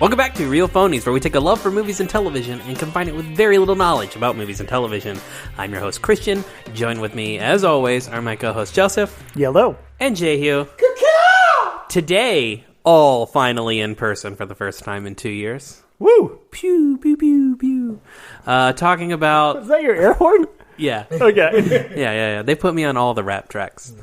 Welcome back to Real Phonies, where we take a love for movies and television and combine it with very little knowledge about movies and television. I'm your host, Christian. Join with me, as always, are my co-hosts, Joseph. Yellow. And Jehu. Today, all finally in person for the first time in 2 years. Woo! Pew, pew, pew, pew. Talking about... Is that your air horn? Yeah. Okay. Yeah. They put me on all the rap tracks.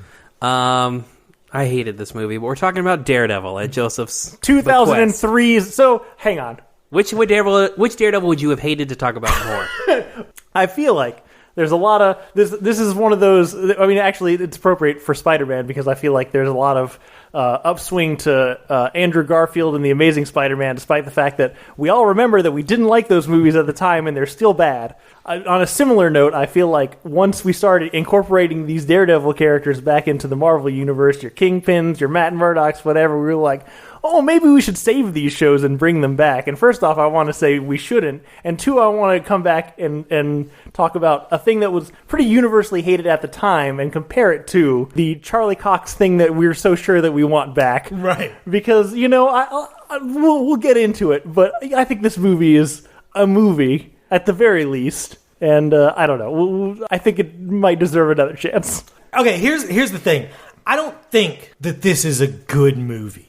I hated this movie, but we're talking about Daredevil at Joseph's 2003. So, hang on. Which Daredevil would you have hated to talk about more? I feel like there's a lot of... This is one of those... I mean, actually, it's appropriate for Spider-Man because I feel like there's a lot of upswing to Andrew Garfield and The Amazing Spider-Man, despite the fact that we all remember that we didn't like those movies at the time and they're still bad. On a similar note, I feel like once we started incorporating these Daredevil characters back into the Marvel Universe, your Kingpins, your Matt Murdochs, whatever, we were like, oh, maybe we should save these shows and bring them back. And first off, I want to say we shouldn't. And two, I want to come back and talk about a thing that was pretty universally hated at the time and compare it to the Charlie Cox thing that we're so sure that we want back. Right. Because, you know, we'll get into it, but I think this movie is a movie, at the very least. And I don't know. I think it might deserve another chance. Okay, here's the thing. I don't think that this is a good movie.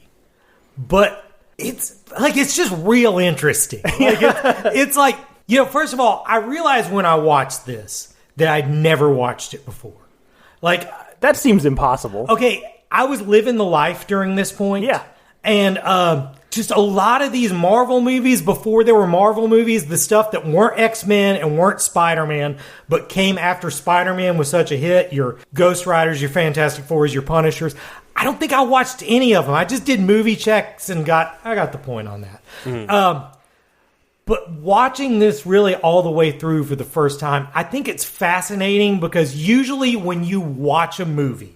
But it's just real interesting. It's like, you know, first of all, I realized when I watched this that I'd never watched it before. Like, that seems impossible. Okay, I was living the life during this point. Yeah. And just a lot of these Marvel movies, before there were Marvel movies, the stuff that weren't X-Men and weren't Spider-Man, but came after Spider-Man was such a hit, your Ghost Riders, your Fantastic Fours, your Punishers, I don't think I watched any of them. I just did movie checks and I got the point on that. Mm-hmm. But watching this really all the way through for the first time, I think it's fascinating because usually when you watch a movie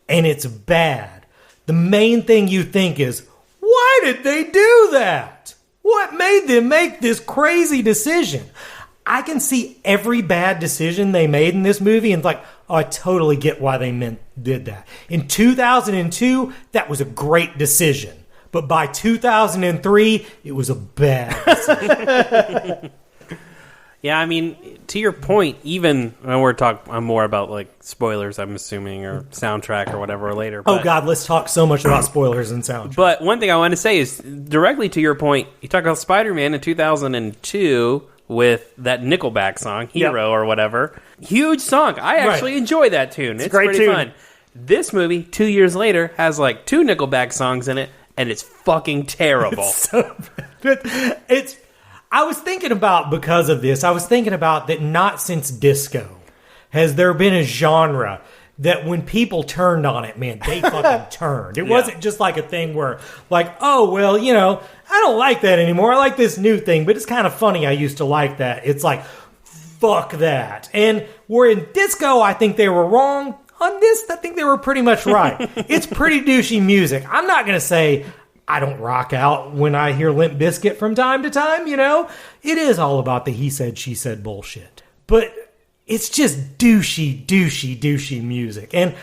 and it's bad, the main thing you think is, why did they do that? What made them make this crazy decision? I can see every bad decision they made in this movie and like, oh, I totally get why they did that. In 2002, that was a great decision. But by 2003, it was a bad decision. Yeah, I mean, to your point, even when we're talking more about like spoilers, I'm assuming, or soundtrack or whatever later. But, oh God, let's talk so much about spoilers and soundtrack. But one thing I want to say is directly to your point. You talk about Spider-Man in 2002 with that Nickelback song, Hero or whatever. Huge song. I actually enjoy that tune. It's great pretty tune. fun. This movie, 2 years later, has like 2 Nickelback songs in it, and it's fucking terrible. It's so bad. I was thinking about, because of this, I was thinking about that not since disco has there been a genre that when people turned on it, man, they fucking turned. It wasn't just like a thing where, like, oh, well, you know, I don't like that anymore. I like this new thing, but it's kind of funny I used to like that. It's like, fuck that. And where in disco, I think they were wrong. On this, I think they were pretty much right. It's pretty douchey music. I'm not going to say I don't rock out when I hear Limp Bizkit from time to time, you know? It is all about the he said, she said bullshit. But it's just douchey music. And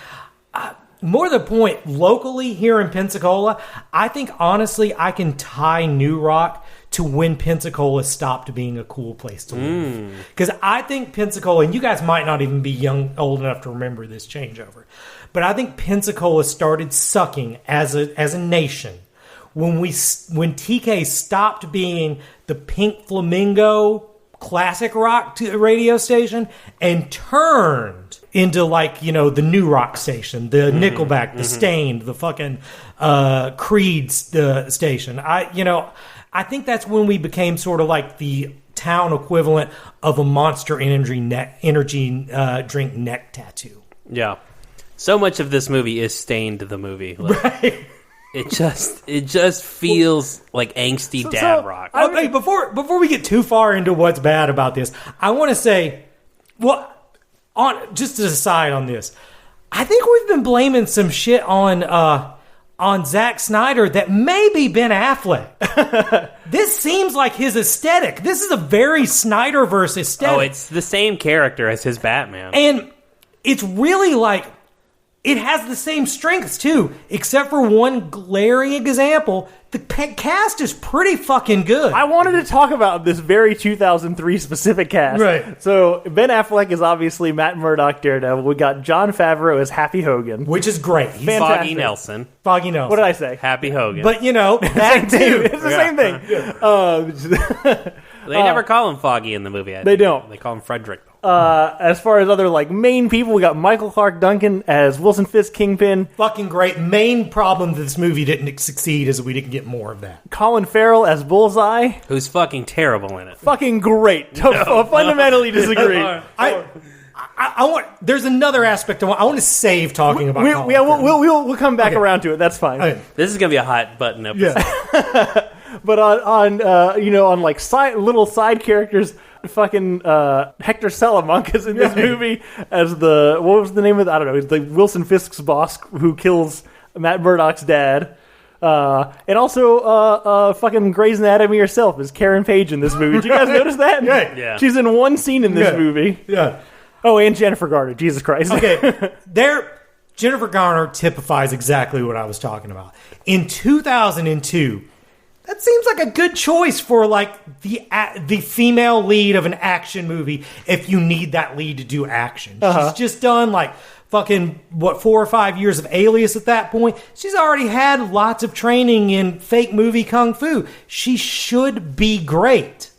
more to the point, locally here in Pensacola, I think, honestly, I can tie new rock to when Pensacola stopped being a cool place to live. Because I think Pensacola, and you guys might not even be old enough to remember this changeover, but I think Pensacola started sucking as a nation when TK stopped being the Pink Flamingo classic rock radio station and turned into, like, you know, the new rock station, the Nickelback, the Stained, the fucking Creed station. I think that's when we became sort of like the town equivalent of a Monster Energy drink neck tattoo. Yeah. So much of this movie is Stained the movie. Like, right. It just feels like angsty dad rock. Okay, before we get too far into what's bad about this, I want to say, well, just to decide on this, I think we've been blaming some shit on Zack Snyder that may be Ben Affleck. This seems like his aesthetic. This is a very Snyderverse aesthetic. Oh, it's the same character as his Batman. And it's really like, it has the same strengths too, except for one glaring example. The cast is pretty fucking good. I wanted to talk about this very 2003 specific cast. Right. So Ben Affleck is obviously Matt Murdock Daredevil. We got Jon Favreau as Happy Hogan. Which is great. He's Fantastic. Foggy Nelson. Foggy Nelson. What did I say? Happy Hogan. But, that too. It's the same thing. They never call him Foggy in the movie. They don't. They call him Frederick. As far as other main people, we got Michael Clarke Duncan as Wilson Fisk Kingpin. Fucking great. Main problem that this movie didn't succeed is that we didn't get more of that. Colin Farrell as Bullseye. Who's fucking terrible in it. Fucking great. Fundamentally disagree. I want. There's another aspect I want to save talking about. We'll come back around to it. That's fine. Okay. This is going to be a hot button episode. Yeah. But on little side characters, fucking Hector Salamanca is in this movie as what was the name of I don't know, he's the Wilson Fisk's boss who kills Matt Murdock's dad. And also fucking Grey's Anatomy herself is Karen Page in this movie. Did you guys notice that? Yeah. She's in one scene in this movie. Yeah. Oh, and Jennifer Garner. Jesus Christ. Okay. Jennifer Garner typifies exactly what I was talking about. In 2002, that seems like a good choice for the female lead of an action movie if you need that lead to do action. She's just done fucking 4 or 5 years of Alias at that point. She's already had lots of training in fake movie kung fu. She should be great.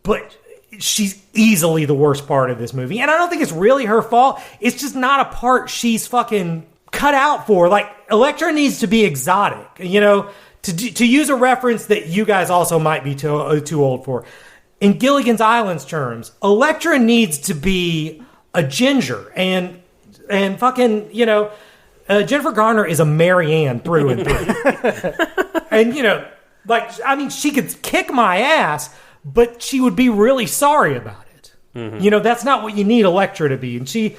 But she's easily the worst part of this movie. And I don't think it's really her fault. It's just not a part she's fucking cut out for. Elektra needs to be exotic, To use a reference that you guys also might be too old for. In Gilligan's Island's terms, Elektra needs to be a ginger. And fucking, Jennifer Garner is a Marianne through and through. And, she could kick my ass, but she would be really sorry about it. Mm-hmm. That's not what you need Elektra to be. And she,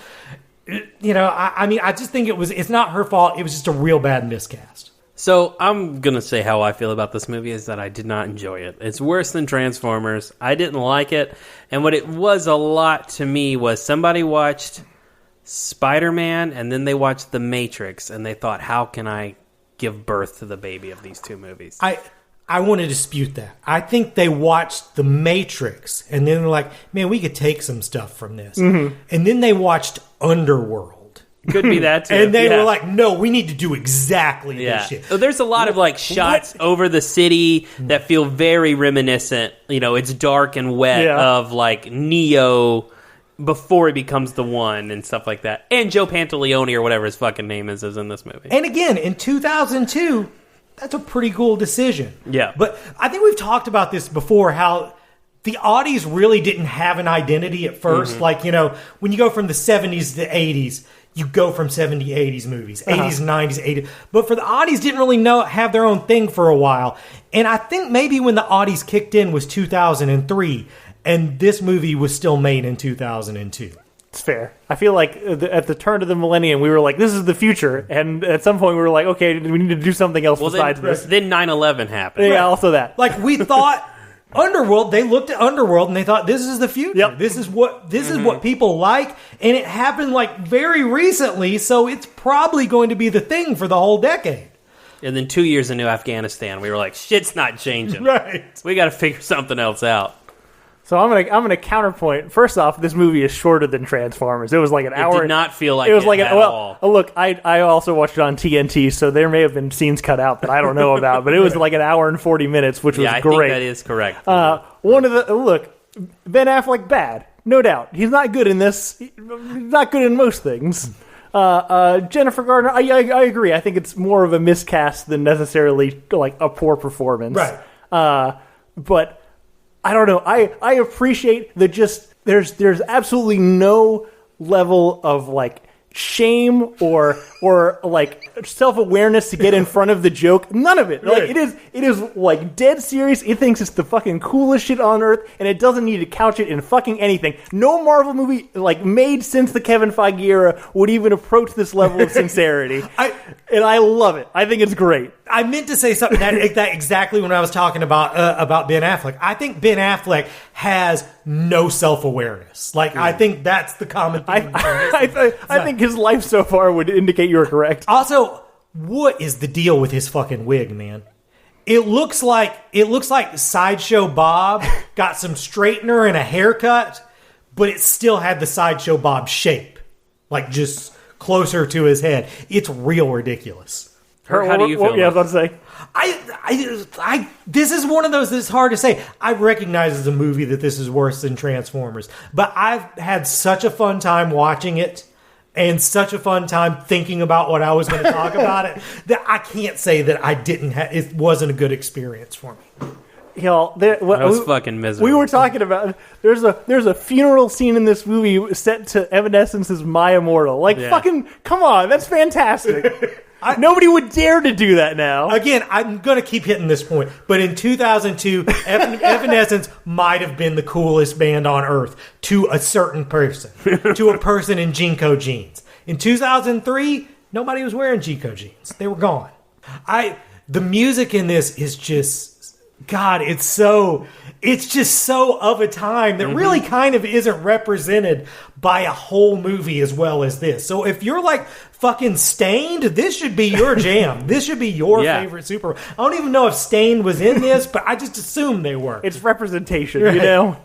I just think it's not her fault. It was just a real bad miscast. So I'm going to say how I feel about this movie is that I did not enjoy it. It's worse than Transformers. I didn't like it. And what it was a lot to me was somebody watched Spider-Man and then they watched The Matrix and they thought, how can I give birth to the baby of these two movies? I want to dispute that. I think they watched The Matrix and then they're like, man, we could take some stuff from this. Mm-hmm. And then they watched Underworld. Could be that too. And they were like, no, we need to do exactly this shit. So there's a lot of shots over the city that feel very reminiscent. It's dark and wet of Neo before he becomes the One and stuff like that. And Joe Pantoliano or whatever his fucking name is in this movie. And again, in 2002, that's a pretty cool decision. Yeah. But I think we've talked about this before, how the Audis really didn't have an identity at first. Mm-hmm. When you go from the 70s to the 80s, you go from 70s, 80s movies, 80s, 90s, 80s. But for the Audis, didn't really have their own thing for a while. And I think maybe when the Audis kicked in was 2003, and this movie was still made in 2002. It's fair. I feel like at the turn of the millennium, we were like, this is the future. And at some point, we were like, okay, we need to do something else besides this. Then 9/11 happened. Yeah, also that. We thought... Underworld, they looked at Underworld and they thought, this is the future. Yep. This is what people like, and it happened very recently, so it's probably going to be the thing for the whole decade. And then 2 years into Afghanistan, we were like, shit's not changing. Right. We got to figure something else out. So I'm gonna counterpoint. First off, this movie is shorter than Transformers. It was like an hour. It did not feel like it was at all. Look, I also watched it on TNT, so there may have been scenes cut out that I don't know about, but it was like an hour and 40 minutes, which was I great. think that is correct. Ben Affleck, bad, no doubt. He's not good in this. He's not good in most things. Jennifer Garner, I agree. I think it's more of a miscast than necessarily a poor performance. Right. But I don't know. I appreciate that there's absolutely no level of shame or self-awareness to get in front of the joke. None of it. Right. It is dead serious. It thinks it's the fucking coolest shit on earth, and it doesn't need to couch it in fucking anything. No Marvel movie made since the Kevin Feige era would even approach this level of sincerity. And I love it. I think it's great. I meant to say something that exactly when I was talking about Ben Affleck. I think Ben Affleck has no self-awareness. Like, I think that's the common thing. I think his life so far would indicate you are correct. Also, what is the deal with his fucking wig, man? It looks like Sideshow Bob got some straightener and a haircut, but it still had the Sideshow Bob shape, like just closer to his head. It's real ridiculous. How do you feel? Yeah, I was about to say. This is one of those that's hard to say. I recognize as a movie that this is worse than Transformers, but I've had such a fun time watching it and such a fun time thinking about what I was going to talk about it that I can't say that it wasn't a good experience for me. Y'all, that was fucking miserable. We were talking about there's a funeral scene in this movie set to Evanescence's "My Immortal." Like, fucking, come on, that's fantastic. Nobody would dare to do that now. Again, I'm going to keep hitting this point, but in 2002, Evanescence might have been the coolest band on earth to a certain person, to a person in Jinko jeans. In 2003, nobody was wearing Jinko jeans. They were gone. The music in this is just, God, it's just so of a time that really kind of isn't represented by a whole movie as well as this. So if you're like fucking Stained, this should be your jam. This should be your favorite Super. I don't even know if Stained was in this, but I just assumed they were. It's representation, you know?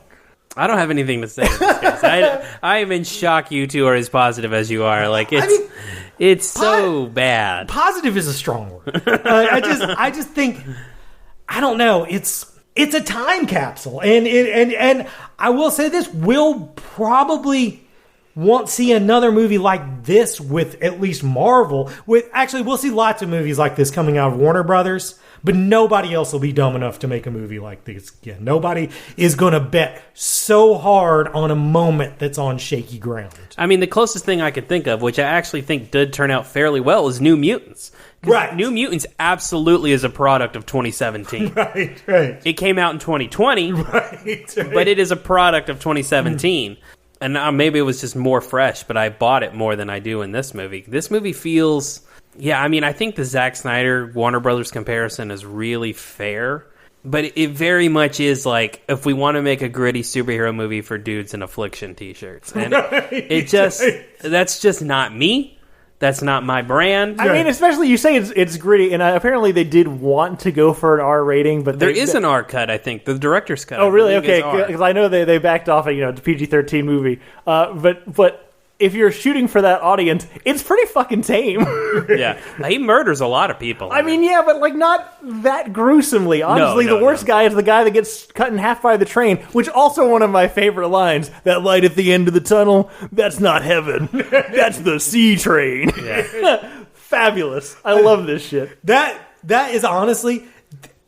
I don't have anything to say in this case. I am in shock you two are as positive as you are. Like, it's so bad. Positive is a strong word. I just think, I don't know, it's a time capsule, and I will say this: we'll probably won't see another movie like this with at least Marvel. We'll see lots of movies like this coming out of Warner Brothers, but nobody else will be dumb enough to make a movie like this again. Nobody is going to bet so hard on a moment that's on shaky ground. I mean, the closest thing I could think of, which I actually think did turn out fairly well, is New Mutants. Right. New Mutants absolutely is a product of 2017. Right. It came out in 2020, right. But it is a product of 2017. And maybe it was just more fresh, but I bought it more than I do in this movie. This movie feels... Yeah, I mean, I think the Zack Snyder Warner Brothers comparison is really fair, but it very much is like, if we want to make a gritty superhero movie for dudes in Affliction t-shirts. And that's just not me. That's not my brand. I mean, especially you say it's gritty, and apparently they did want to go for an R rating, but there is an R cut. I think the director's cut. Oh, really? Okay, because I know they backed off a PG-13 movie, but if you're shooting for that audience, it's pretty fucking tame. Yeah, he murders a lot of people. I mean, yeah, but like not that gruesomely. Honestly, the worst guy is the guy that gets cut in half by the train, which also one of my favorite lines. That light at the end of the tunnel, that's not heaven. That's the C train. Yeah. Fabulous. I love this shit. That is honestly,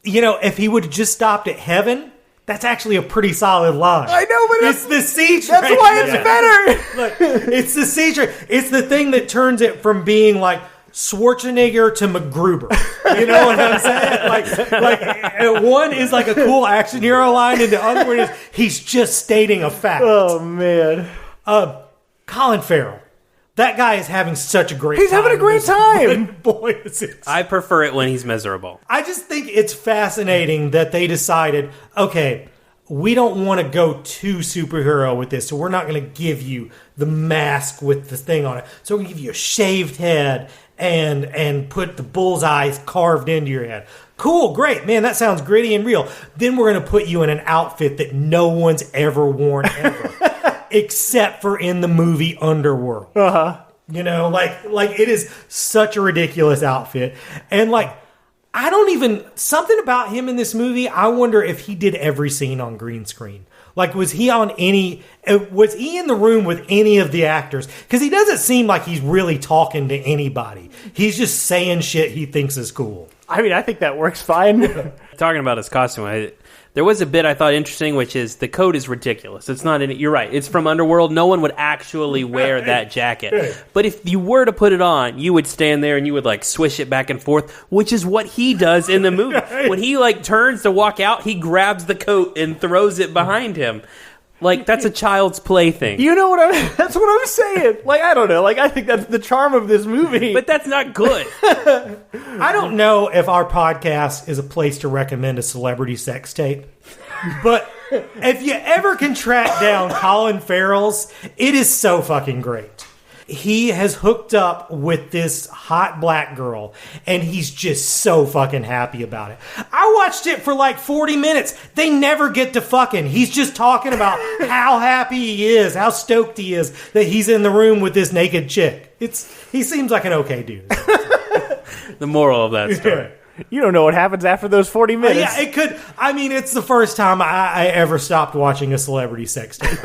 if he would have just stopped at heaven, that's actually a pretty solid line. I know, but it's the C train. That's why it's better. Look, it's the C train. It's the thing that turns it from being like Schwarzenegger to MacGruber. You know what I'm saying? Like one is like a cool action hero line, and the other one is he's just stating a fact. Oh man, Colin Farrell. That guy is having such a great time. He's having a great time. Boy, is it. I prefer it when he's miserable. I just think it's fascinating that they decided, okay, we don't want to go too superhero with this, so we're not going to give you the mask with the thing on it. So we're going to give you a shaved head and put the bullseyes carved into your head. Cool, great, man, that sounds gritty and real. Then we're going to put you in an outfit that no one's ever worn ever. Except for in the movie Underworld. Uh-huh. Like it is such a ridiculous outfit. And something about him in this movie, I wonder if he did every scene on green screen. Like, was he in the room with any of the actors? Because he doesn't seem like he's really talking to anybody. He's just saying shit he thinks is cool. I mean, I think that works fine. Talking about his costume, there was a bit I thought interesting, which is the coat is ridiculous. It's not in it. You're right. It's from Underworld. No one would actually wear that jacket. But if you were to put it on, you would stand there and you would swish it back and forth, which is what he does in the movie. When he turns to walk out, he grabs the coat and throws it behind him. Like, that's a child's plaything. You know what that's what I'm saying. Like, I don't know. Like, I think that's the charm of this movie. But that's not good. I don't know if our podcast is a place to recommend a celebrity sex tape, but if you ever can track down Colin Farrell's, it is so fucking great. He has hooked up with this hot black girl, and he's just so fucking happy about it. I watched it for like 40 minutes. They never get to fucking. He's just talking about how happy he is, how stoked he is that he's in the room with this naked chick. He seems like an okay dude. The moral of that story. You don't know what happens after those 40 minutes. Yeah, it could. I mean, it's the first time I ever stopped watching a celebrity sex tape.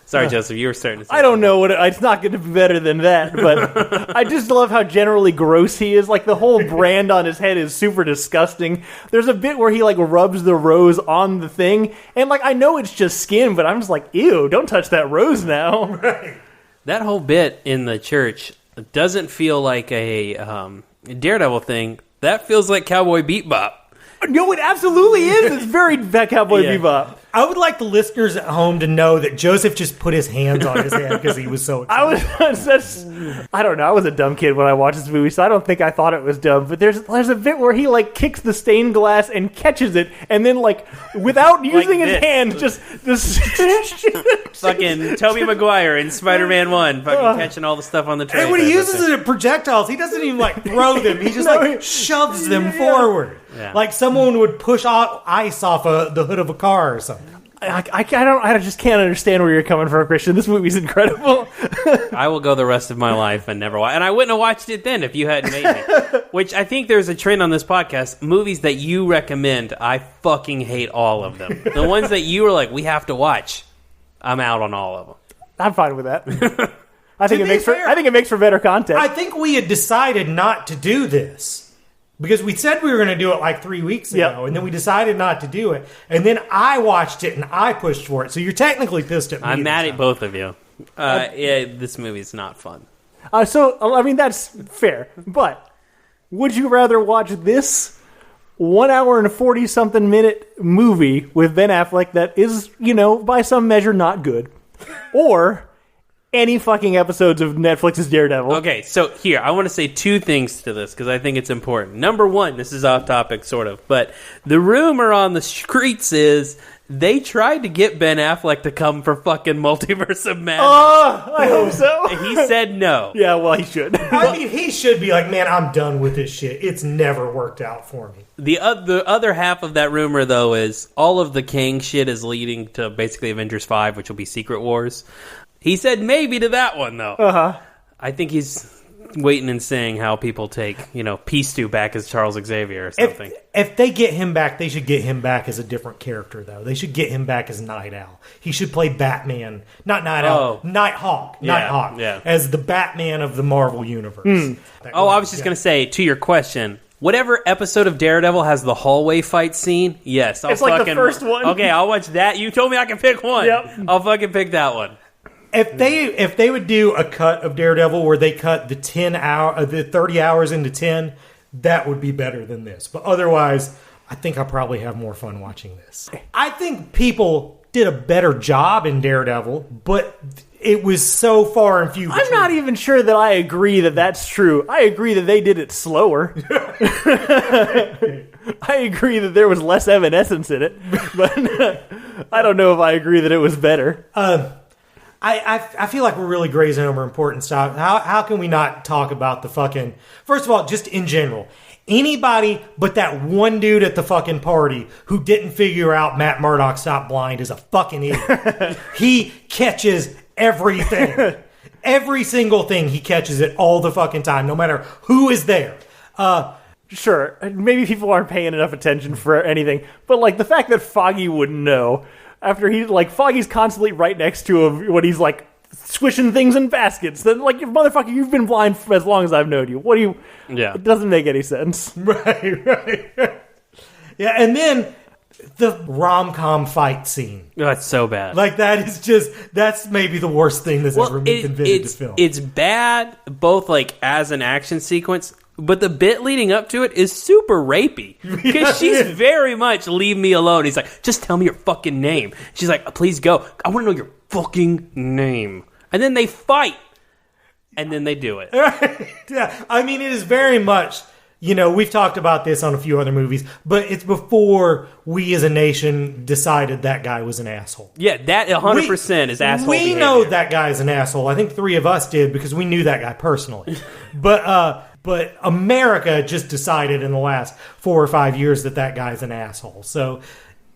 Sorry, Joseph, you were starting to say I don't know it's not going to be better than that, but I just love how generally gross he is. Like, the whole brand on his head is super disgusting. There's a bit where he, like, rubs the rose on the thing, and, like, I know it's just skin, but I'm just like, ew, don't touch that rose now. Right. That whole bit in the church doesn't feel like a Daredevil thing. That feels like Cowboy Bebop. No, it absolutely is. It's very Cowboy Yeah. Bebop. I would like the listeners at home to know that Joseph just put his hands on his head because he was so excited. I don't know. I was a dumb kid when I watched this movie, so I don't think I thought it was dumb. But there's a bit where he, like, kicks the stained glass and catches it, and then, like, without using his hand, just Fucking Tobey Maguire in Spider-Man 1, fucking catching all the stuff on the train. And when he uses it at projectiles, he doesn't even like throw them. He just like shoves them forward. Yeah. Like someone would push ice off the hood of a car or something. I just can't understand where you're coming from, Christian. This movie's incredible. I will go the rest of my life and never watch. And I wouldn't have watched it then if you hadn't made me. Which I think there's a trend on this podcast. Movies that you recommend, I fucking hate all of them. The ones that you were like, we have to watch, I'm out on all of them. I'm fine with that. I think To be it makes for better content. I think we had decided not to do this because we said we were going to do it like 3 weeks ago, Yep. and then we decided not to do it. And then I watched it and I pushed for it. So you're technically pissed at me. I'm mad this at time. both of you. Yeah, this movie's not fun. So, I mean, that's fair. But would you rather watch this 1 hour and 40-something minute movie with Ben Affleck that is, by some measure not good, or any fucking episodes of Netflix's Daredevil? Okay, so here, I want to say two things to this because I think it's important. Number one, this is off topic, sort of, but the rumor on the streets is they tried to get Ben Affleck to come for fucking Multiverse of Madness. Oh, I hope so. He said no. Yeah, well, he should. I mean, he should be like, man, I'm done with this shit. It's never worked out for me. The other half of that rumor, though, is all of the Kang shit is leading to basically Avengers 5, which will be Secret Wars. He said maybe to that one, though. Uh-huh. I think he's waiting and seeing how people take, Peace Stew back as Charles Xavier or something. If they get him back, they should get him back as a different character, though. They should get him back as Night Owl. He should play Batman. Not Night Owl. Nighthawk. Yeah, Nighthawk. yeah. As the Batman of the Marvel Universe. Oh, I was just going to say, to your question, whatever episode of Daredevil has the hallway fight scene, yes. It's like the first one. Okay, I'll watch that. You told me I can pick one. Yep. I'll fucking pick that one. If they would do a cut of Daredevil where they cut the 30 hours into 10, that would be better than this. But otherwise, I think I'll probably have more fun watching this. I think people did a better job in Daredevil, but it was so far and few between. I'm not even sure that I agree that that's true. I agree that they did it slower. I agree that there was less Evanescence in it, but I don't know if I agree that it was better. I feel like we're really grazing over important stuff. How can we not talk about the fucking... First of all, just in general, anybody but that one dude at the fucking party who didn't figure out Matt Murdock stopped blind is a fucking idiot. He catches everything. Every single thing he catches it all the fucking time, no matter who is there. Sure, maybe people aren't paying enough attention for anything, but like the fact that Foggy wouldn't know... After Foggy's constantly right next to him when he's like squishing things in baskets. Then motherfucker, you've been blind for as long as I've known you. What do you? Yeah, it doesn't make any sense. Right. Yeah, and then the rom-com fight scene. Oh, that's so bad. Like that's maybe the worst thing that's ever been invented to film. It's bad both like as an action sequence. But the bit leading up to it is super rapey. Because she's very much, leave me alone. He's like, just tell me your fucking name. She's like, please go. I want to know your fucking name. And then they fight. And then they do it. Yeah, I mean, it is very much, we've talked about this on a few other movies, but it's before we as a nation decided that guy was an asshole. Yeah, that 100% is asshole behavior. We know that guy's an asshole. I think 3 of us did because we knew that guy personally. But America just decided in the last 4 or 5 years that guy's an asshole. So,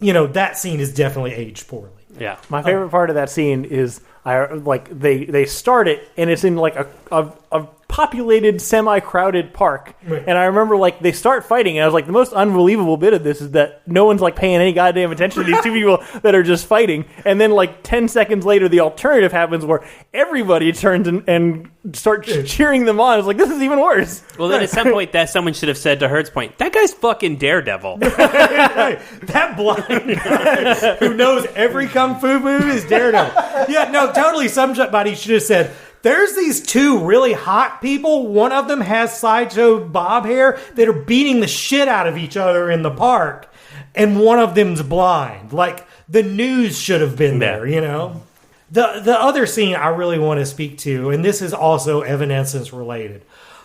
that scene is definitely aged poorly. Yeah. My favorite part of that scene is they start it and it's in like a populated, semi-crowded park. Right. And I remember they start fighting and I was like, the most unbelievable bit of this is that no one's paying any goddamn attention to these two people that are just fighting. And then 10 seconds later, the alternative happens where everybody turns and starts cheering them on. It's like, this is even worse. Well, then at some point, someone should have said to Hurt's point, that guy's fucking Daredevil. That blind guy who knows every kung fu move is Daredevil. Yeah, no, totally. Somebody should have said, there's these 2 really hot people. One of them has sideshow bob hair that are beating the shit out of each other in the park. And one of them's blind. The news should have been there, The other scene I really want to speak to, and this is also Evanescence related.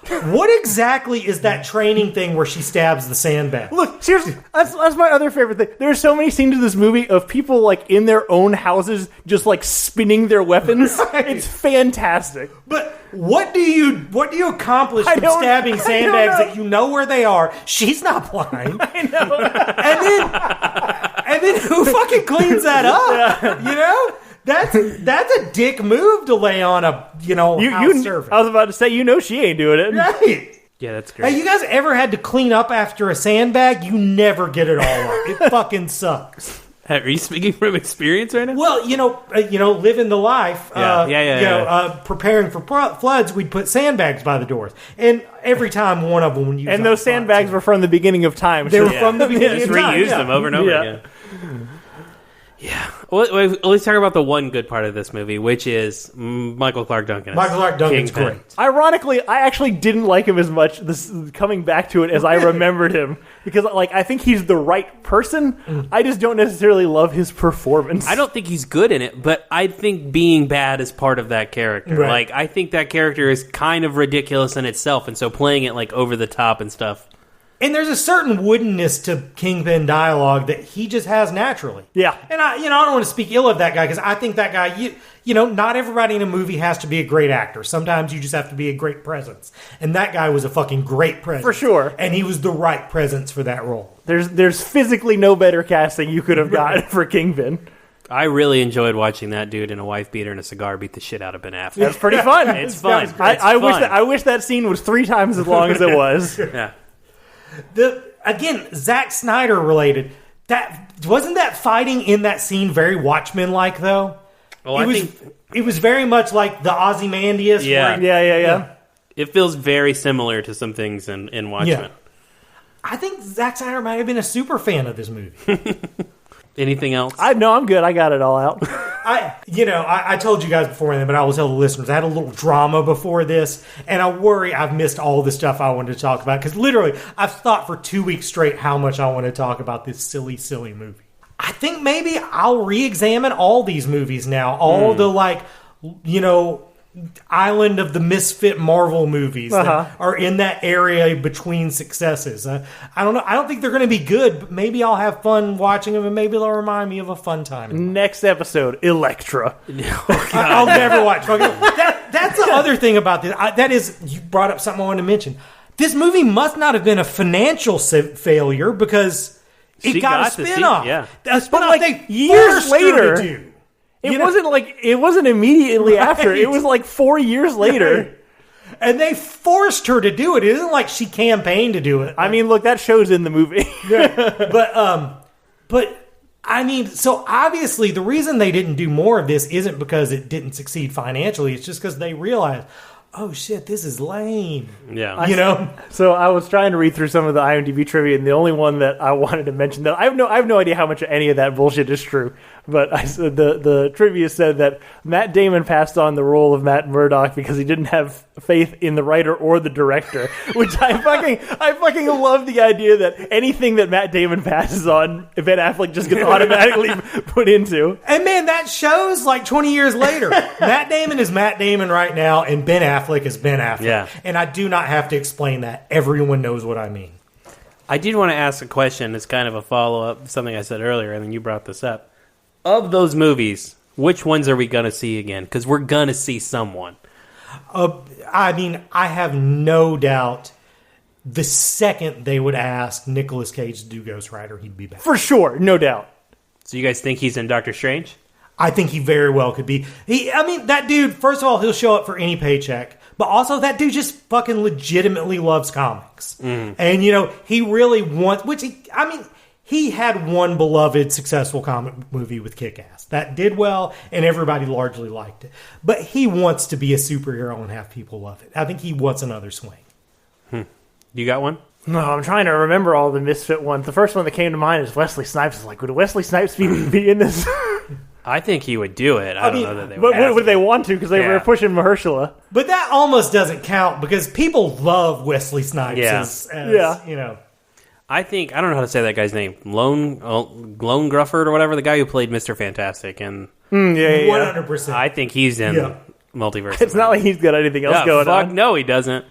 What exactly is that training thing where she stabs the sandbag? Look, seriously, that's my other favorite thing. There are so many scenes in this movie of people in their own houses just spinning their weapons. Right. It's fantastic. But what do you accomplish from stabbing sandbags that you know where they are? She's not blind. I know. and then who fucking cleans that up? Yeah. That's a dick move to lay on a house servant. I was about to say, she ain't doing it. Right. Yeah, that's great. Hey, you guys ever had to clean up after a sandbag? You never get it all up. It fucking sucks. Are you speaking from experience right now? Well, living the life. Preparing for floods, we'd put sandbags by the doors, and every time one of them would use. And those sandbags were from the beginning of time. They were from the beginning of time. Reuse them over and over again. Yeah. Well, let's talk about the one good part of this movie, which is Michael Clarke Duncan. Michael Clarke Duncan's Kingpin. great. Ironically, I actually didn't like him as much coming back to it as I remembered him. Because, I think he's the right person. I just don't necessarily love his performance. I don't think he's good in it, but I think being bad is part of that character. Right. I think that character is kind of ridiculous in itself, and so playing it, over the top and stuff. And there's a certain woodenness to Kingpin dialogue that he just has naturally. Yeah. And I don't want to speak ill of that guy because I think that guy, not everybody in a movie has to be a great actor. Sometimes you just have to be a great presence. And that guy was a fucking great presence. For sure. And he was the right presence for that role. There's physically no better casting you could have gotten for Kingpin. I really enjoyed watching that dude in a wife beater and a cigar beat the shit out of Ben Affleck. That's pretty fun. It's fun. I wish that scene was 3 times as long as it was. Yeah. Again, Zack Snyder related. That wasn't that fighting in that scene very Watchmen-like though. Oh, It was very much like the Ozymandias. Yeah. Yeah. It feels very similar to some things in Watchmen. Yeah. I think Zack Snyder might have been a super fan of this movie. Anything else? I'm good. I got it all out. I told you guys before, but I will tell the listeners, I had a little drama before this, and I worry I've missed all the stuff I wanted to talk about, because literally, I've thought for 2 weeks straight how much I want to talk about this silly, silly movie. I think maybe I'll re-examine all these movies now, all the, island of the misfit Marvel movies that are in that area between successes. I don't know. I don't think they're going to be good, but maybe I'll have fun watching them, and maybe they'll remind me of a fun time. Next episode, Elektra. I'll never watch. That's the other thing about this. That is, you brought up something I wanted to mention. This movie must not have been a financial failure because it got a spin-off. Yeah. A spin-off they years later. To do. It wasn't immediately after. Right. It was 4 years later. And they forced her to do it. It isn't like she campaigned to do it. I mean, look, that shows in the movie. But I mean, so obviously the reason they didn't do more of this isn't because it didn't succeed financially. It's just because they realized, oh shit, this is lame. Yeah. So I was trying to read through some of the IMDb trivia, and the only one that I wanted to mention, that I have no idea how much of any of that bullshit is true, But the trivia said that Matt Damon passed on the role of Matt Murdock because he didn't have faith in the writer or the director. Which I fucking love the idea that anything that Matt Damon passes on, Ben Affleck just gets automatically put into. And man, that shows like 20 years later. Matt Damon is Matt Damon right now, and Ben Affleck is Ben Affleck. Yeah. And I do not have to explain that. Everyone knows what I mean. I did want to ask a question. It's kind of a follow-up, something I said earlier, and then you brought this up. Of those movies, which ones are we going to see again? Because we're going to see someone. I mean, I have no doubt the second they would ask Nicolas Cage to do Ghost Rider, he'd be back. For sure, no doubt. So you guys think he's in Doctor Strange? I think he very well could be. That dude, first of all, he'll show up for any paycheck. But also, that dude just fucking legitimately loves comics. Mm. And, he really wants... he had one beloved, successful comic movie with Kick-Ass. That did well, and everybody largely liked it. But he wants to be a superhero and have people love it. I think he wants another swing. You got one? No, I'm trying to remember all the Misfit ones. The first one that came to mind is Wesley Snipes. Is like, would Wesley Snipes be in this? I think he would do it. I don't know that they would. But would they want to? Because they were pushing Mahershala. But that almost doesn't count because people love Wesley Snipes as I think, I don't know how to say that guy's name. Lone Grufford or whatever, the guy who played Mr. Fantastic. And 100%. I think he's in Multiverse. It's not like he's got anything else going on. No, he doesn't.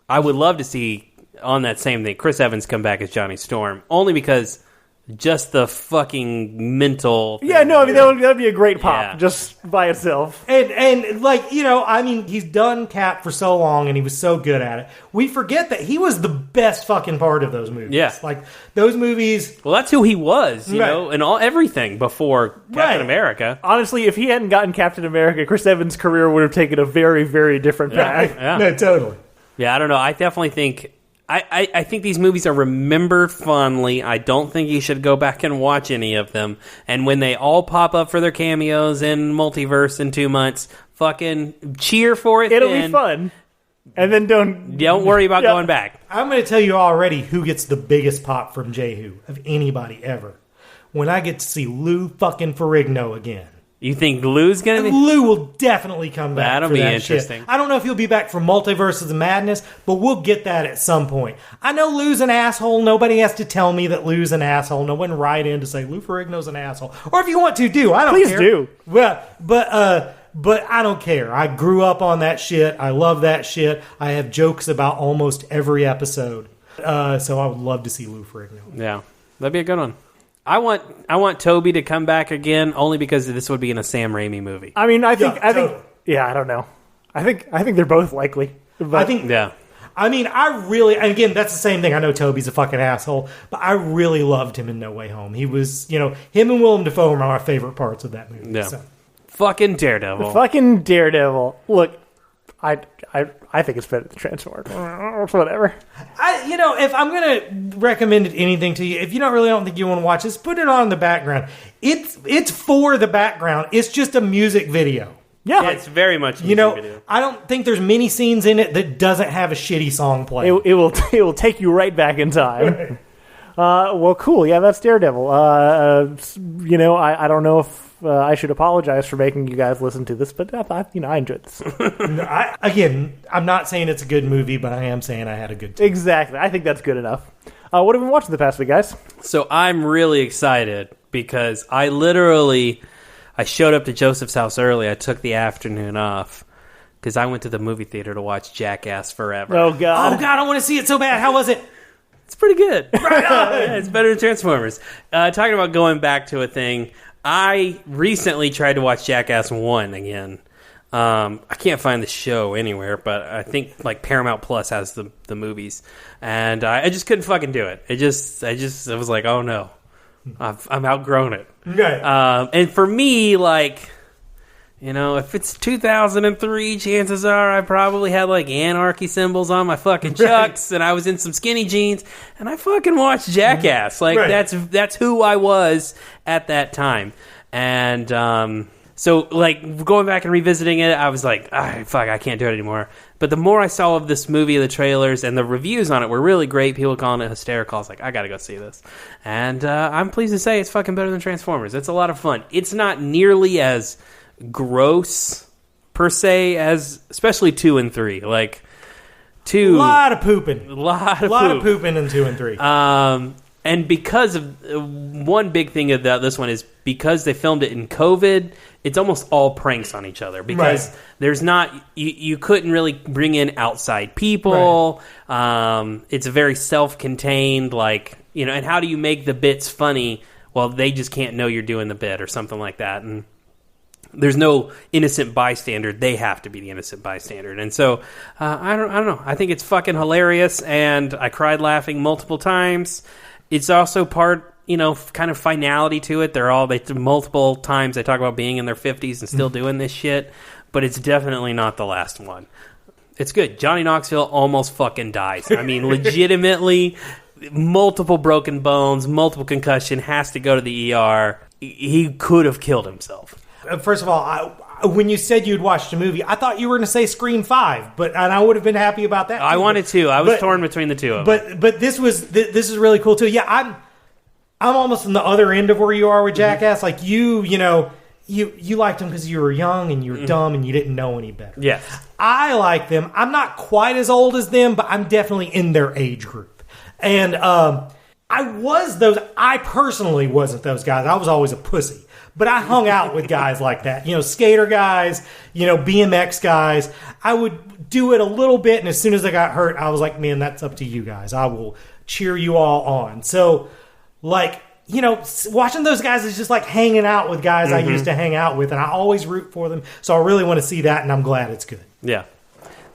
I would love to see, on that same thing, Chris Evans come back as Johnny Storm. Only because... just the fucking mental thing. Yeah, no, I mean, that would be a great pop just by itself. And he's done Cap for so long and he was so good at it. We forget that he was the best fucking part of those movies. Yeah. Like, those movies... Well, that's who he was, you know, and everything before Captain America. Honestly, if he hadn't gotten Captain America, Chris Evans' career would have taken a very, very different path. Yeah. No, totally. Yeah, I don't know. I definitely think... I think these movies are remembered fondly. I don't think you should go back and watch any of them. And when they all pop up for their cameos in Multiverse in 2 months, fucking cheer for it. It'll be fun. And then don't worry about going back. I'm going to tell you already who gets the biggest pop from Jehu of anybody ever. When I get to see Lou fucking Ferrigno again. You think Lou's going to be... Lou will definitely come back. That'll be interesting. Shit. I don't know if he'll be back for Multiverses of Madness, but we'll get that at some point. I know Lou's an asshole. Nobody has to tell me that Lou's an asshole. No one write in to say Lou Ferrigno's an asshole. Or if you want to, do. I don't care. Please do. Well, but I don't care. I grew up on that shit. I love that shit. I have jokes about almost every episode. So I would love to see Lou Ferrigno. Yeah, that'd be a good one. I want Toby to come back again only because this would be in a Sam Raimi movie. I mean, I think I don't know. I think they're both likely. But I mean, I really, and again, that's the same thing. I know Toby's a fucking asshole, but I really loved him in No Way Home. He was, him and Willem Dafoe are my favorite parts of that movie. Yeah. So. Fucking Daredevil. Fucking Daredevil. Look, I think it's better than Transformers. Whatever. If I'm going to recommend anything to you, if you don't think you want to watch this, put it on in the background. It's for the background. It's just a music video. Yeah, it's very much a music video. I don't think there's many scenes in it that doesn't have a shitty song playing. It will take you right back in time. Well, cool. Yeah, that's Daredevil. I don't know if I should apologize for making you guys listen to this, but I enjoyed this. I'm not saying it's a good movie, but I am saying I had a good time. Exactly. I think that's good enough. What have we been watching the past week, guys? So I'm really excited because I showed up to Joseph's house early. I took the afternoon off because I went to the movie theater to watch Jackass Forever. Oh, God. I want to see it so bad. How was it? It's pretty good. Right on. Yeah, it's better than Transformers. Talking about going back to a thing, I recently tried to watch Jackass 1 again. I can't find the show anywhere, but I think like Paramount Plus has the movies, and I just couldn't fucking do it. I was like, oh no, I'm outgrown it. Okay. And for me, like, if it's 2003, chances are I probably had like anarchy symbols on my fucking chucks, and I was in some skinny jeans, and I fucking watched Jackass. Like that's who I was at that time, and So, like, going back and revisiting it, I was like, fuck, I can't do it anymore. But the more I saw of this movie, the trailers, and the reviews on it were really great. People calling it hysterical. I was like, I gotta go see this. And I'm pleased to say it's fucking better than Transformers. It's a lot of fun. It's not nearly as gross, per se, as, especially 2 and 3. Like, 2... A lot of pooping. A lot of pooping in 2 and 3. And because of one big thing about this one is because they filmed it in COVID, it's almost all pranks on each other because there's not you couldn't really bring in outside people. Right. It's a very self-contained, like, you know. And how do you make the bits funny? Well, they just can't know you're doing the bit or something like that. And there's no innocent bystander. They have to be the innocent bystander. And so I don't know. I think it's fucking hilarious, and I cried laughing multiple times. It's also part, you know, kind of finality to it. They multiple times they talk about being in their 50s and still doing this shit, but it's definitely not the last one. It's good. Johnny Knoxville almost fucking dies. I mean, legitimately, multiple broken bones, multiple concussion, has to go to the ER. He could have killed himself. First of all, when you said you'd watched a movie, I thought you were going to say Scream 5, and I would have been happy about that. I wanted to. I was torn between the two of them. But this is really cool too. Yeah, I'm almost on the other end of where you are with Jackass. Like you liked them because you were young and you were dumb and you didn't know any better. Yes, I like them. I'm not quite as old as them, but I'm definitely in their age group. And I personally wasn't those guys. I was always a pussy. But I hung out with guys like that, skater guys, BMX guys. I would do it a little bit, and as soon as I got hurt, I was like, man, that's up to you guys. I will cheer you all on. So, watching those guys is just like hanging out with guys I used to hang out with, and I always root for them. So I really want to see that, and I'm glad it's good. Yeah.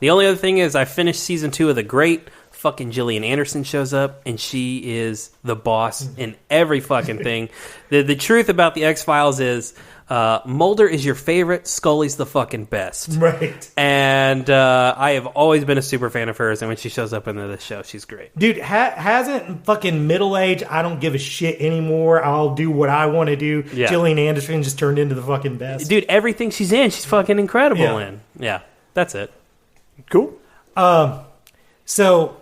The only other thing is I finished season 2 of The Great. Fucking Gillian Anderson shows up, and she is the boss in every fucking thing. The truth about the X-Files is Mulder is your favorite, Scully's the fucking best. Right. And I have always been a super fan of hers, and when she shows up in the show, she's great. Dude, hasn't fucking middle age, I don't give a shit anymore, I'll do what I want to do. Yeah. Gillian Anderson just turned into the fucking best. Dude, everything she's in, she's fucking incredible in. Yeah, that's it. Cool. So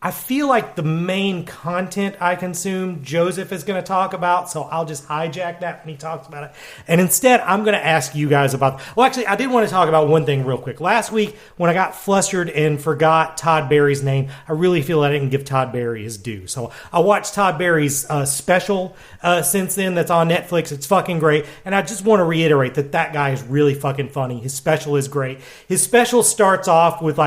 I feel like the main content I consume, Joseph is going to talk about, so I'll just hijack that when he talks about it. And instead, I'm going to ask you guys about... Well, actually, I did want to talk about one thing real quick. Last week, when I got flustered and forgot Todd Barry's name, I really feel I didn't give Todd Barry his due. So I watched Todd Barry's special since then that's on Netflix. It's fucking great. And I just want to reiterate that guy is really fucking funny. His special is great. His special starts off with,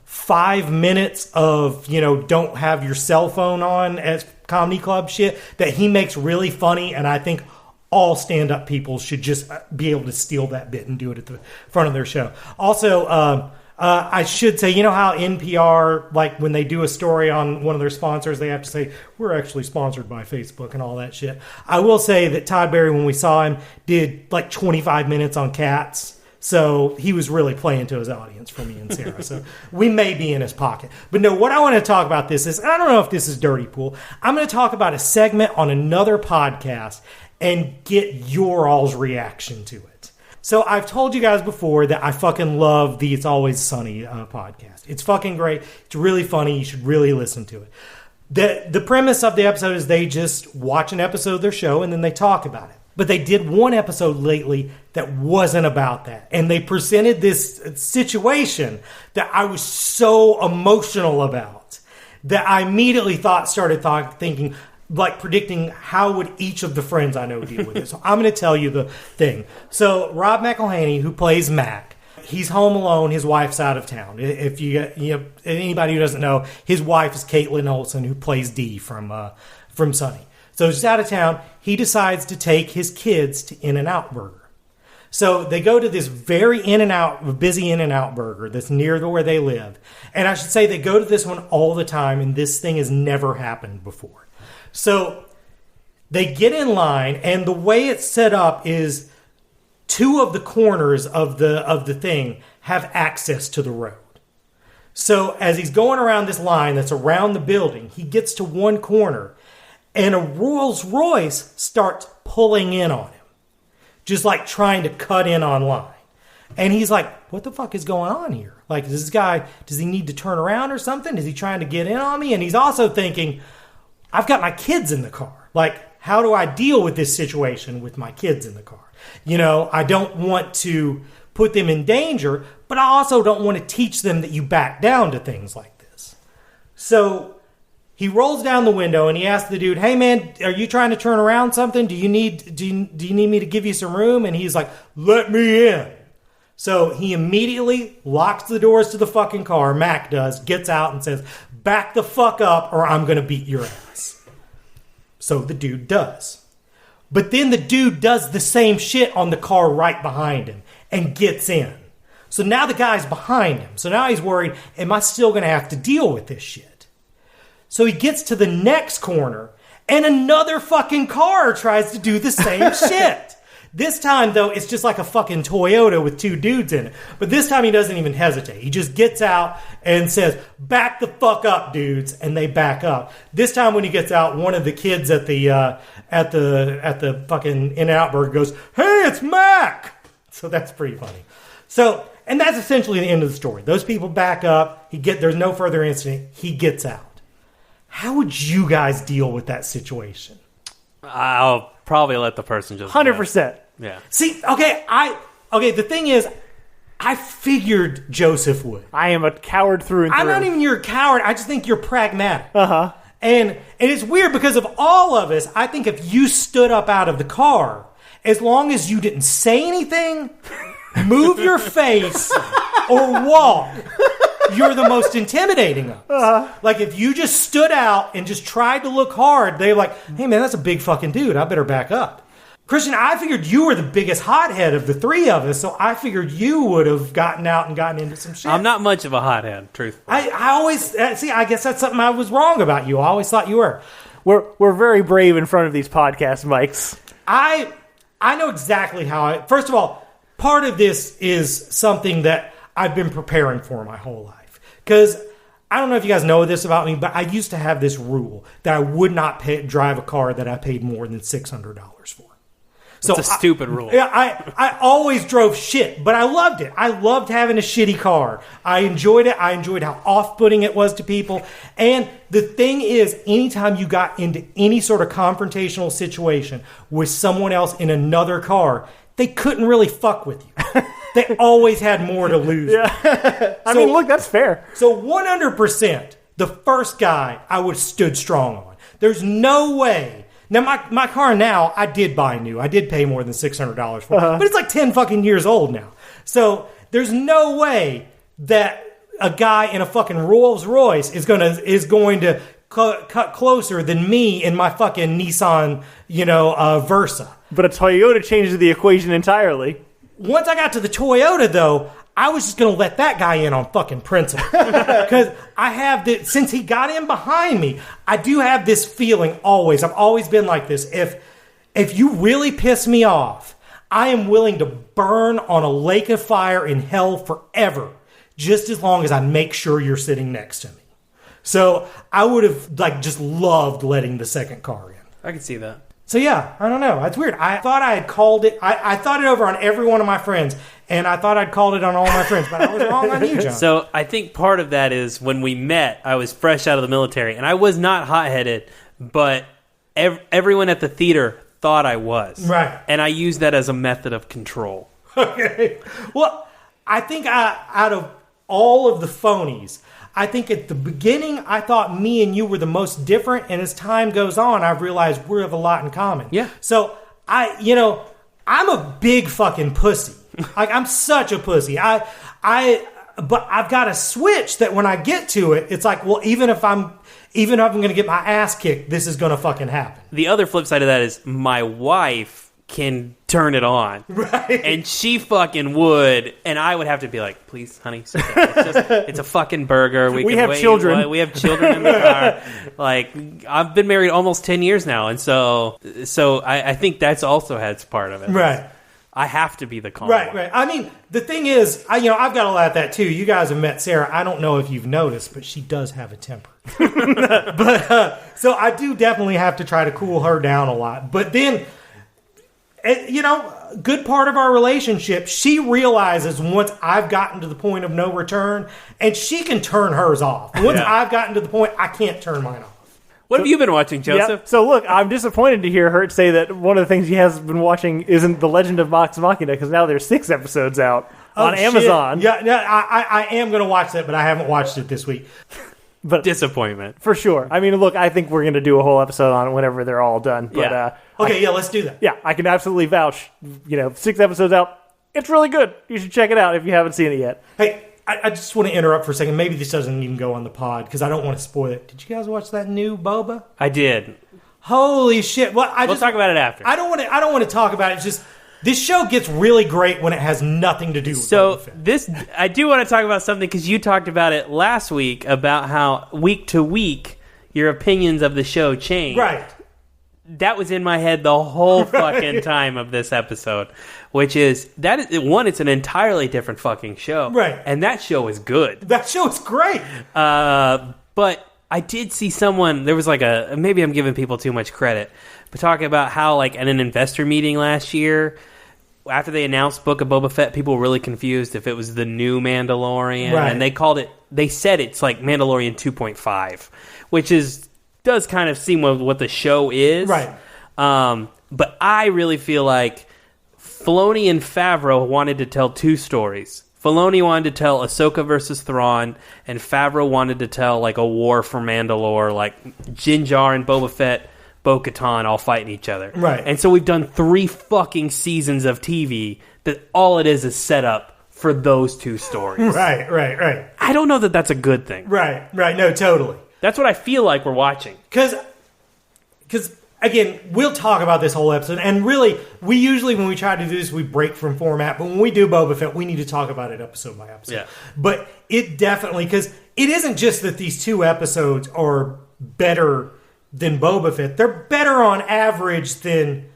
5 minutes of, don't have your cell phone on as comedy club shit that he makes really funny. And I think all stand-up people should just be able to steal that bit and do it at the front of their show. Also, I should say, how NPR, when they do a story on one of their sponsors, they have to say, we're actually sponsored by Facebook and all that shit. I will say that Todd Barry, when we saw him, did 25 minutes on Cats. So he was really playing to his audience for me and Sarah. So we may be in his pocket. But no, what I want to talk about this is, and I don't know if this is Dirty Pool, I'm going to talk about a segment on another podcast and get your all's reaction to it. So I've told you guys before that I fucking love the It's Always Sunny podcast. It's fucking great. It's really funny. You should really listen to it. The premise of the episode is they just watch an episode of their show and then they talk about it. But they did one episode lately that wasn't about that. And they presented this situation that I was so emotional about that I immediately thinking, predicting how would each of the friends I know deal with it. So I'm going to tell you the thing. So Rob McElhenney, who plays Mac, he's home alone. His wife's out of town. If anybody who doesn't know, his wife is Caitlin Olsen, who plays Dee from Sunny. So he's out of town. He decides to take his kids to In-N-Out Burger. So they go to this very busy In-N-Out Burger that's near where they live. And I should say they go to this one all the time, and this thing has never happened before. So they get in line, and the way it's set up is 2 of the corners of the thing have access to the road. So as he's going around this line that's around the building, he gets to one corner, and a Rolls Royce starts pulling in on him. just like trying to cut in online. And he's like, what the fuck is going on here? Like, does he need to turn around or something? Is he trying to get in on me? And he's also thinking, I've got my kids in the car. Like, how do I deal with this situation with my kids in the car? I don't want to put them in danger, but I also don't want to teach them that you back down to things like this. So he rolls down the window and he asks the dude, hey man, are you trying to turn around something? Do you need me to give you some room? And he's like, let me in. So he immediately locks the doors to the fucking car. Mac does, gets out and says, back the fuck up or I'm going to beat your ass. So the dude does. But then the dude does the same shit on the car right behind him and gets in. So now the guy's behind him. So now he's worried, am I still going to have to deal with this shit? So he gets to the next corner and another fucking car tries to do the same shit. This time, though, it's just like a fucking Toyota with two dudes in it. But this time he doesn't even hesitate. He just gets out and says, back the fuck up, dudes. And they back up. This time when he gets out, one of the kids at the fucking In-N-Out Burger goes, hey, it's Mac! So that's pretty funny. So, and that's essentially the end of the story. Those people back up. There's no further incident. He gets out. How would you guys deal with that situation? I'll probably let the person just 100%. Yeah. See, the thing is, I figured Joseph would. I am a coward through and through. I'm not even you're a coward. I just think you're pragmatic. Uh-huh. And it's weird because of all of us, I think if you stood up out of the car, as long as you didn't say anything, move your face, or walk, you're the most intimidating of us. Uh-huh. Like, if you just stood out and just tried to look hard, they're like, hey, man, that's a big fucking dude. I better back up. Christian, I figured you were the biggest hothead of the three of us, so I figured you would have gotten out and gotten into some shit. I'm not much of a hothead, truthfully. I always... See, I guess that's something I was wrong about you. I always thought you were. We're very brave in front of these podcast mics. I know exactly how First of all, part of this is something that I've been preparing for my whole life. Because I don't know if you guys know this about me, but I used to have this rule that I would not drive a car that I paid more than $600 for. So it's a stupid rule. Yeah, I always drove shit, but I loved it. I loved having a shitty car. I enjoyed it. I enjoyed how off-putting it was to people. And the thing is, anytime you got into any sort of confrontational situation with someone else in another car, they couldn't really fuck with you. They always had more to lose. Yeah. I mean, look, that's fair. So 100%, the first guy I would have stood strong on. There's no way. Now, my car now, I did buy new. I did pay more than $600 for it. But it's like 10 fucking years old now. So there's no way that a guy in a fucking Rolls Royce is going to cut closer than me in my fucking Nissan, Versa. But a Toyota changes the equation entirely. Once I got to the Toyota, though, I was just going to let that guy in on fucking principle. Because I have this, since he got in behind me, I do have this feeling always. I've always been like this. If you really piss me off, I am willing to burn on a lake of fire in hell forever, just as long as I make sure you're sitting next to me. So I would have just loved letting the second car in. I can see that. So yeah, I don't know. That's weird. I thought I had called it. I thought it over on every one of my friends, and I thought I'd called it on all my friends, but I was wrong on you, John. So I think part of that is when we met, I was fresh out of the military, and I was not hot-headed, but everyone at the theater thought I was. Right. And I used that as a method of control. Okay. Well, I think out of all of the phonies, I think at the beginning, I thought me and you were the most different, and as time goes on, I've realized we have a lot in common. Yeah. So, I'm a big fucking pussy. Like, I'm such a pussy. But I've got a switch that when I get to it, it's like, well, even if I'm going to get my ass kicked, this is going to fucking happen. The other flip side of that is my wife can turn it on. Right. And she fucking would, and I would have to be like, please, honey, sit down. It's a fucking burger. We have children. We have children in the car. Like, I've been married almost 10 years now, and so I think that's also has part of it. Right. I have to be the calm one. Right. Right. I mean, the thing is, I've got a lot of that too. You guys have met Sarah. I don't know if you've noticed, but she does have a temper. So I do definitely have to try to cool her down a lot. But then, good part of our relationship, she realizes once I've gotten to the point of no return, and she can turn hers off. Once I've gotten to the point, I can't turn mine off. What have you been watching, Joseph? Yeah, so look, I'm disappointed to hear her say that one of the things he has been watching isn't The Legend of Vox Machina, because now there's 6 episodes out on Amazon. Yeah, I am going to watch that, but I haven't watched it this week. But disappointment. For sure. I mean, look, I think we're going to do a whole episode on it whenever they're all done. But, let's do that. Yeah, I can absolutely vouch. 6 episodes out. It's really good. You should check it out if you haven't seen it yet. Hey, I just want to interrupt for a second. Maybe this doesn't even go on the pod because I don't want to spoil it. Did you guys watch that new Boba? I did. Holy shit! Well, we'll talk about it after. I don't want to talk about it. It's just this show gets really great when it has nothing to do with Boba Fett. I do want to talk about something because you talked about it last week about how week to week your opinions of the show change. Right. That was in my head the whole fucking time of this episode, which is one, it's an entirely different fucking show. Right. And that show is good. That show is great. But I did see someone, there was maybe I'm giving people too much credit, but talking about how at an investor meeting last year, after they announced Book of Boba Fett, people were really confused if it was the new Mandalorian. Right. And they said it's like Mandalorian 2.5, which does kind of seem what the show is. Right. But I really feel like Filoni and Favreau wanted to tell 2 stories. Filoni wanted to tell Ahsoka versus Thrawn, and Favreau wanted to tell a war for Mandalore, like Din Djarin and Boba Fett, Bo-Katan all fighting each other. Right. And so we've done 3 fucking seasons of TV that all it is set up for those 2 stories. Right. I don't know that that's a good thing. Right. No, totally. That's what I feel like we're watching. Because again, we'll talk about this whole episode, and really, we usually, when we try to do this, we break from format, but when we do Boba Fett, we need to talk about it episode by episode. Yeah. But it definitely, because it isn't just that these 2 episodes are better than Boba Fett, they're better on average than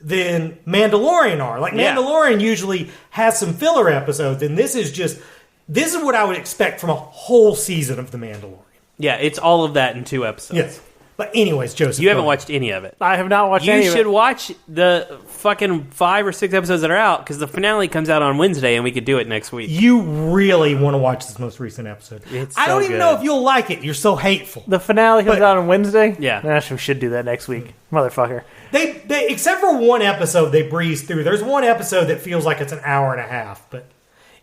Mandalorian are. Mandalorian usually has some filler episodes, and this is what I would expect from a whole season of The Mandalorian. Yeah, it's all of that in 2 episodes. Yes. But anyways, Joseph. You haven't watched any of it. I have not watched any of it. You should watch the fucking 5 or 6 episodes that are out, because the finale comes out on Wednesday, and we could do it next week. You really want to watch this most recent episode. I don't even know if you'll like it. You're so hateful. The finale comes out on Wednesday? Yeah. We should do that next week. Motherfucker. They except for one episode they breeze through. There's one episode that feels like it's an hour and a half, but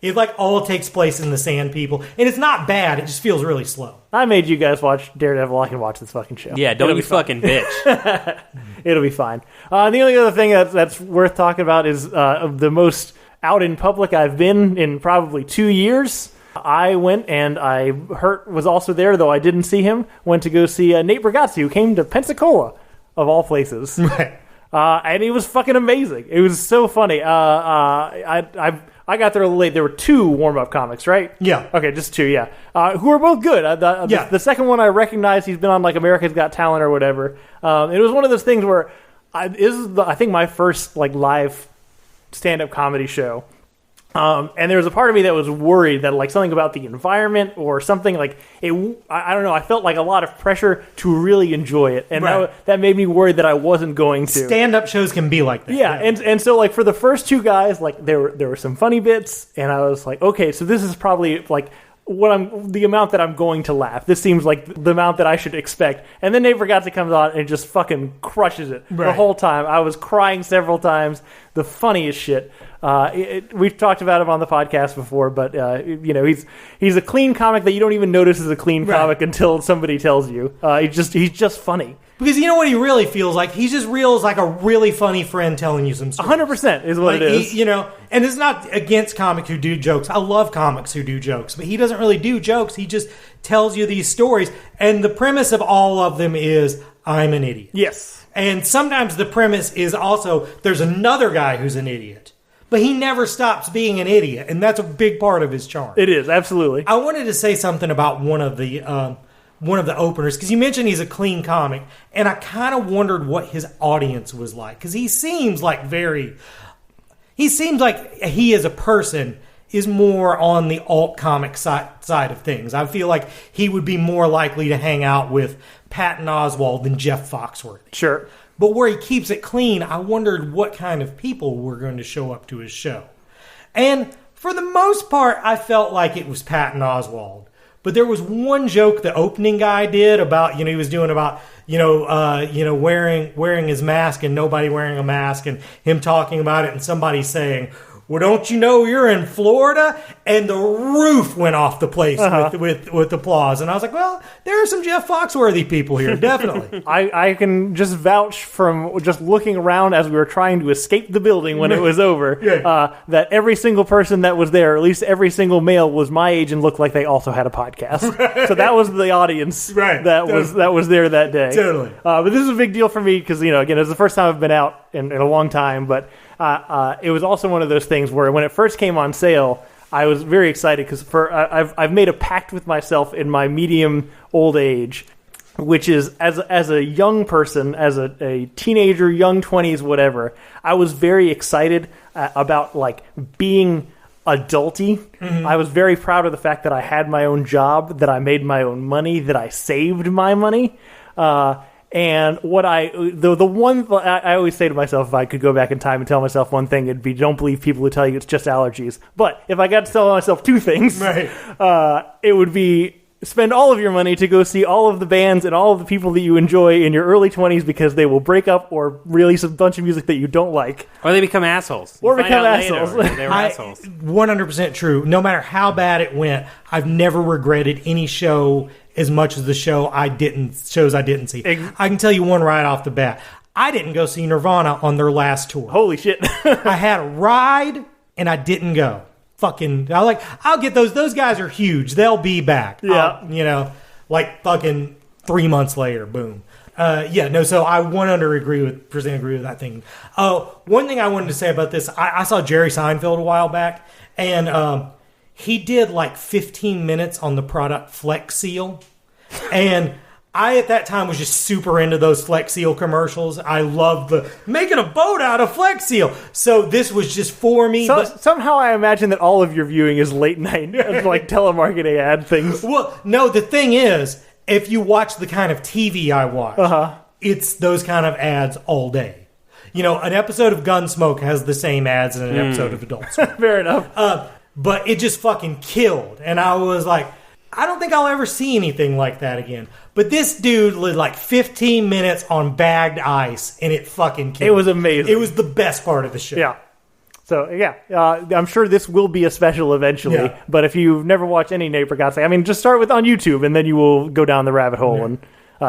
it all takes place in the Sand People, and it's not bad. It just feels really slow. I made you guys watch Daredevil. I can watch this fucking show. Yeah, don't you fucking bitch. It'll be fine. The only other thing that's worth talking about is the most out in public I've been in probably 2 years. I went and Hurt was also there, though I didn't see him. Went to go see Nate Bargatze, who came to Pensacola, of all places. Right. And it was fucking amazing. It was so funny. I got there a little late. There were 2 warm-up comics, right? Yeah. Okay, just 2, yeah. Who are both good. The second one I recognized. He's been on America's Got Talent or whatever. It was one of those things where I think my first live stand-up comedy show. And there was a part of me that was worried that something about the environment or something I don't know. I felt a lot of pressure to really enjoy it, and that made me worried that I wasn't going to. Stand-up shows can be like that. Yeah. And so for the first 2 guys, there were some funny bits, and I was like, okay, so this is probably the amount that I'm going to laugh. This seems like the amount that I should expect. And then Nate Bargatze comes on and just fucking crushes it the whole time. I was crying several times. The funniest shit. We've talked about him on the podcast before, but he's a clean comic that you don't even notice is a clean comic until somebody tells you. He's just funny. Because you know what he really feels like? He just feels like a really funny friend telling you some stories. 100% is what it is. And it's not against comics who do jokes. I love comics who do jokes, but he doesn't really do jokes. He just tells you these stories. And the premise of all of them is, I'm an idiot. Yes. And sometimes the premise is also, there's another guy who's an idiot. But he never stops being an idiot, and that's a big part of his charm. It is, absolutely. I wanted to say something about one of the openers, because you mentioned he's a clean comic, and I kind of wondered what his audience was like, because he seems like he as a person is more on the alt comic side of things. I feel like he would be more likely to hang out with Patton Oswalt than Jeff Foxworthy. Sure. But where he keeps it clean, I wondered what kind of people were going to show up to his show. And for the most part, I felt like it was Patton Oswalt. But there was one joke the opening guy did about, he was doing about, wearing his mask and nobody wearing a mask, and him talking about it and somebody saying, well, don't you know you're in Florida? And the roof went off the place with applause. And I was like, well, there are some Jeff Foxworthy people here, definitely. I can just vouch from just looking around as we were trying to escape the building when it was over, that every single person that was there, or at least every single male, was my age and looked like they also had a podcast. So that was the audience that was there that day. Totally. But this is a big deal for me because, again, it's the first time I've been out in a long time, but it was also one of those things where when it first came on sale, I was very excited because I've made a pact with myself in my medium old age, which is as a young person, as a teenager, young 20s, whatever, I was very excited about like being adulty. Mm-hmm. I was very proud of the fact that I had my own job, that I made my own money, that I saved my money. And what I always say to myself, if I could go back in time and tell myself one thing, it'd be don't believe people who tell you it's just allergies. But if I got to tell myself two things, it would be spend all of your money to go see all of the bands and all of the people that you enjoy in your early 20s because they will break up or release a bunch of music that you don't like. Or they become assholes. Or become assholes. They were assholes. 100% true. No matter how bad it went, I've never regretted any show as much as the shows I didn't see. I can tell you one right off the bat. I didn't go see Nirvana on their last tour. Holy shit. I had a ride and I didn't go. I'll get those. Those guys are huge. They'll be back. Yeah. Fucking 3 months later, boom. So I 100% agree with that thing. One thing I wanted to say about this, I saw Jerry Seinfeld a while back, and he did like 15 minutes on the product Flex Seal. And I, at that time, was just super into those Flex Seal commercials. I loved making a boat out of Flex Seal. So this was just for me. Somehow I imagine that all of your viewing is late night, like telemarketing ad things. Well, no, the thing is, if you watch the kind of TV I watch, it's those kind of ads all day. An episode of Gunsmoke has the same ads as an episode of Adult Swim. Fair enough. But it just fucking killed. And I was like, I don't think I'll ever see anything like that again. But this dude did like 15 minutes on bagged ice, and it fucking killed. It was amazing. It was the best part of the show. Yeah. So, I'm sure this will be a special eventually. Yeah. But if you've never watched any Nate, for God's sake, just start with on YouTube, and then you will go down the rabbit hole, and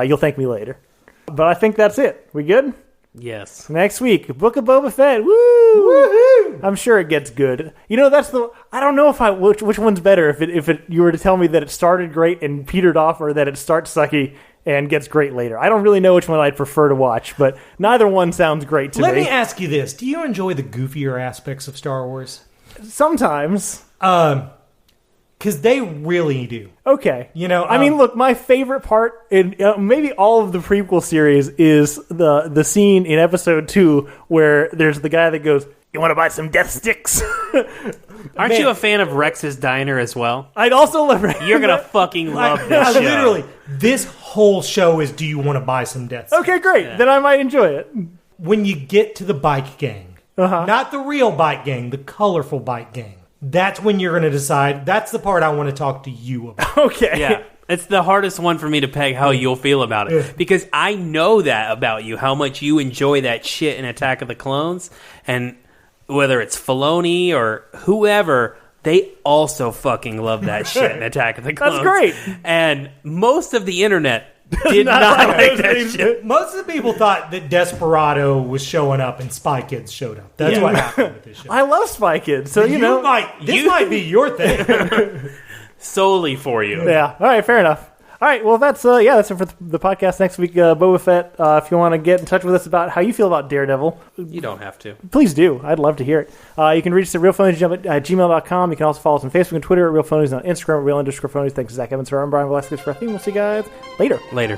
you'll thank me later. But I think that's it. We good? Yes. Next week, Book of Boba Fett. Woo! Woohoo! I'm sure it gets good. I don't know which one's better. If you were to tell me that it started great and petered off, or that it starts sucky and gets great later. I don't really know which one I'd prefer to watch, but neither one sounds great to me. Let me ask you this: do you enjoy the goofier aspects of Star Wars? Sometimes. Because they really do. Okay. Look, my favorite part in maybe all of the prequel series is the scene in episode 2 where there's the guy that goes, "You want to buy some death sticks?" Aren't you a fan of Rex's Diner as well? I'd also love Rex. You're going to fucking love this show. Literally, this whole show is, do you want to buy some death sticks? Okay, great. Yeah. Then I might enjoy it. When you get to the bike gang, not the real bike gang, the colorful bike gang, that's when you're going to decide. That's the part I want to talk to you about. Okay. Yeah. It's the hardest one for me to peg how you'll feel about it. Because I know that about you, how much you enjoy that shit in Attack of the Clones. And whether it's Filoni or whoever, they also fucking love that shit in Attack of the Clones. That's great. And most of the internet did not like that shit. Most of the people thought that Desperado was showing up and Spy Kids showed up. That's what happened with this show. I love Spy Kids, so this might be your thing. Solely for you. Yeah. All right, fair enough. All right, well, that's it for the podcast next week. Boba Fett, if you want to get in touch with us about how you feel about Daredevil. You don't have to. Please do. I'd love to hear it. You can reach us at realphonies@gmail.com. You can also follow us on Facebook and Twitter at realphonies, and on Instagram at real_phonies. Thanks to Zach Evans for I'm Brian Velasquez for our theme. We'll see you guys later. Later.